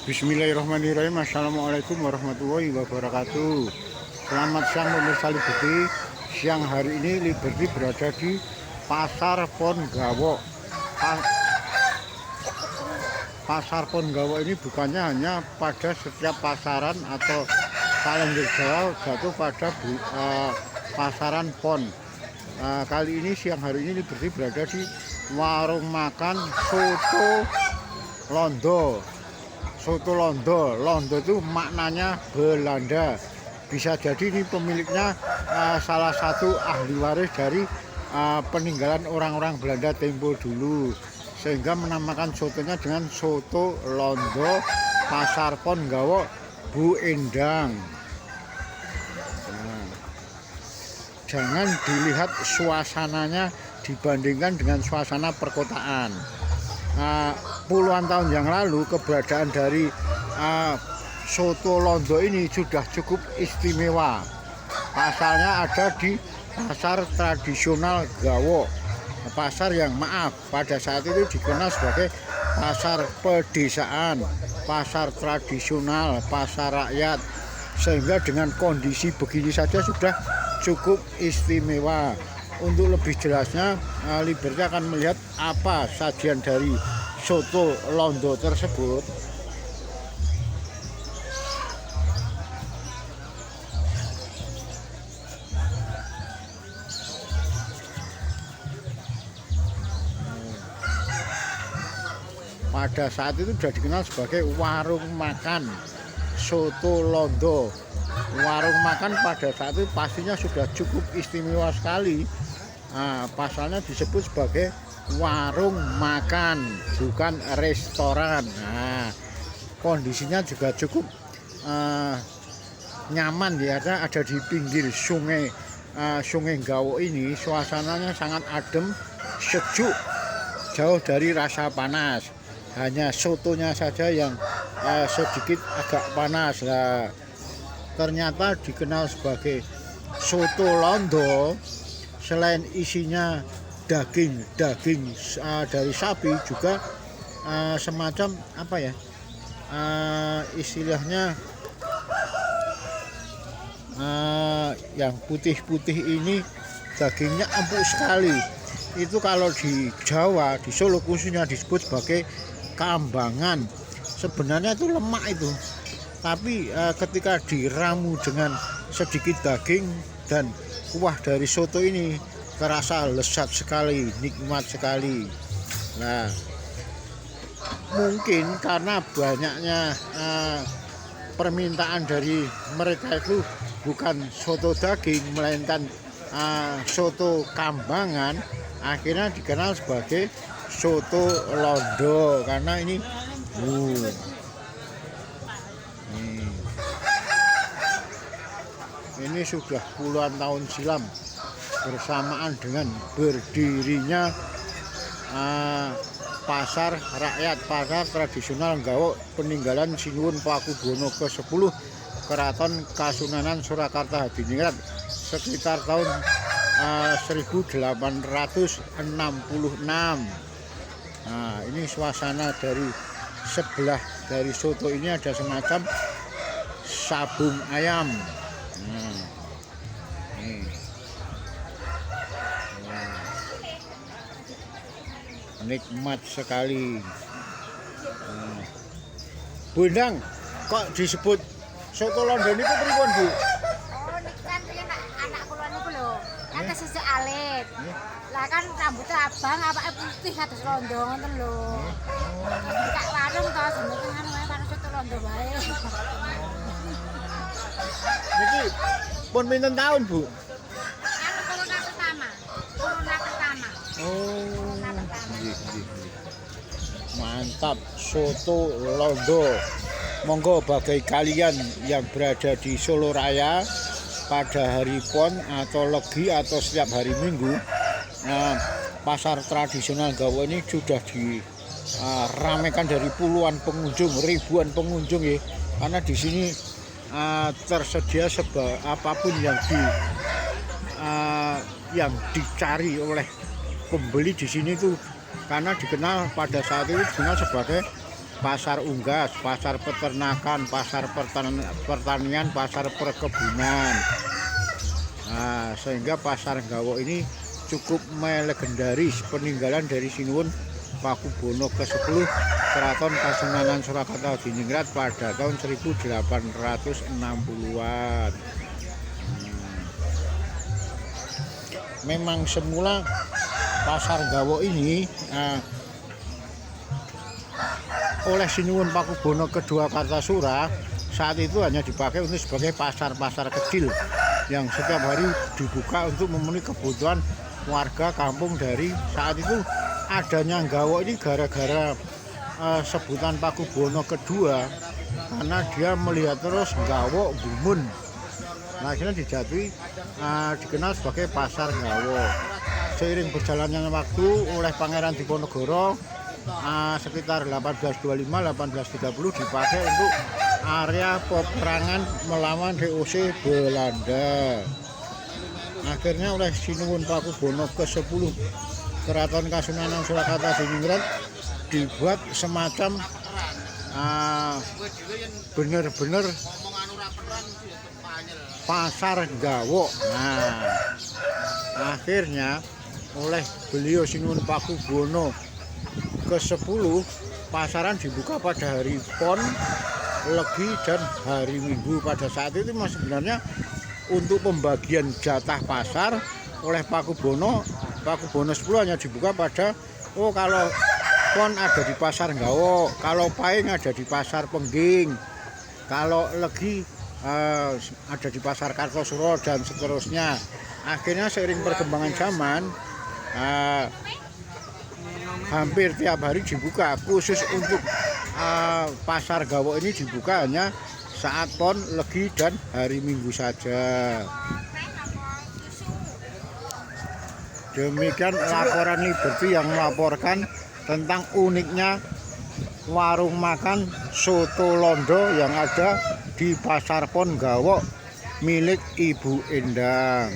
Bismillahirrahmanirrahim. Assalamualaikum warahmatullahi wabarakatuh. Selamat siang pemirsa Liberty. Siang hari ini Liberty berada di Pasar Ponggawo. Pasar Ponggawo ini bukannya hanya pada setiap pasaran atau kalender Jawa jatuh pada pasaran Pon. Kali ini siang hari ini Liberty berada di warung makan Soto Londo. Soto Londo, Londo itu maknanya Belanda. Bisa jadi ini pemiliknya salah satu ahli waris dari peninggalan orang-orang Belanda tempo dulu, sehingga menamakan sotonya dengan Soto Londo Pasar Ponggawo Bu Endang. Nah, jangan dilihat suasananya dibandingkan dengan suasana perkotaan. Puluhan tahun yang lalu keberadaan dari Soto Londo ini sudah cukup istimewa. Pasalnya ada di pasar tradisional Gawo, pasar yang pada saat itu dikenal sebagai pasar pedesaan, pasar tradisional, pasar rakyat, sehingga dengan kondisi begini saja sudah cukup istimewa. Untuk lebih jelasnya, Liberty akan melihat apa sajian dari Soto Londo tersebut. Pada saat itu sudah dikenal sebagai warung makan Soto Londo. Warung makan pada saat itu pastinya sudah cukup istimewa sekali. Pasalnya disebut sebagai warung makan, bukan restoran. Kondisinya juga cukup nyaman ya, ada di pinggir sungai Gawo ini. Suasananya sangat adem, sejuk, jauh dari rasa panas. Hanya sotonya saja yang sedikit agak panas. Ternyata dikenal sebagai Soto Londo. Selain isinya daging dari sapi, juga semacam apa ya, istilahnya yang putih-putih ini dagingnya empuk sekali. Itu kalau di Jawa, di Solo khususnya disebut sebagai kambangan. Sebenarnya itu lemak itu, tapi ketika diramu dengan sedikit daging dan kuah dari soto ini terasa lezat sekali, nikmat sekali. Nah, mungkin karena banyaknya permintaan dari mereka itu bukan soto daging, melainkan soto kambangan, akhirnya dikenal sebagai Soto Londo. Karena ini ini sudah puluhan tahun silam, bersamaan dengan berdirinya pasar rakyat, pasar tradisional Gawo, peninggalan Sinuwun Pakubono ke-10 Keraton Kasunanan Surakarta Hadiningrat sekitar tahun 1866. Ini suasana dari sebelah dari soto ini ada semacam sabung ayam. Nikmat sekali. Bu Endang, kok disebut Soto Londo niku pripun, Bu? Oh, niku kan anak kula niku lho. Kan sisik alit. Lah kan rambutnya abang, awake putih kados londo ngoten lho. Buka warung to jenenge kan warung Soto Londo wae. Niki pun pinten tahun, Bu? Corona pertama. Oh, mantap, Soto Londo. Monggo bagi kalian yang berada di Solo Raya pada hari Pon atau Legi atau setiap hari Minggu, pasar tradisional Gawo ini sudah diramaikan dari puluhan pengunjung, ribuan pengunjung ya. Karena di sini tersedia apapun yang dicari oleh pembeli di sini tuh, karena dikenal pada saat itu dikenal sebagai pasar unggas, pasar peternakan, pasar pertanian, pasar perkebunan. Nah, sehingga pasar Nggawa ini cukup legendaris, peninggalan dari Sinuwun Pakubono ke-10 Keraton Kasunanan Surakarta Hadiningrat pada tahun 1860-an. Memang semula pasar Nggawa ini oleh Sinuwun Pakubono kedua Kartasura saat itu hanya dipakai untuk sebagai pasar-pasar kecil yang setiap hari dibuka untuk memenuhi kebutuhan warga kampung. Dari saat itu adanya Nggawa ini gara-gara sebutan Pakubono kedua, karena dia melihat terus Nggawa gumun. Nah, akhirnya dijatuhi dikenal sebagai pasar Nggawa. Seiring berjalannya waktu oleh Pangeran Diponegoro sekitar 1825-1830 dipakai untuk area peperangan melawan VOC Belanda. Akhirnya oleh Sinuwun Pakubono ke-10 Keraton Kasunanan Surakarta Hadiningrat dibuat semacam bener-bener pasar Nggawa. Nah, akhirnya oleh beliau Sinuwun Pakubono ke-10 pasaran dibuka pada hari Pon, Legi, dan hari Minggu. Pada saat itu mas sebenarnya untuk pembagian jatah pasar oleh Pakubono 10 hanya dibuka pada kalau Pon ada di pasar Nggawa, kalau Pahing ada di pasar Pengging, kalau Legi ada di pasar Kartosuro, dan seterusnya. Akhirnya seiring perkembangan zaman hampir tiap hari dibuka. Khusus untuk pasar Nggawa ini dibuka hanya saat Pon, Legi, dan hari Minggu saja. Demikian laporan Liberty yang melaporkan tentang uniknya warung makan soto Londo yang ada di Pasar Pon Nggawa milik Ibu Endang.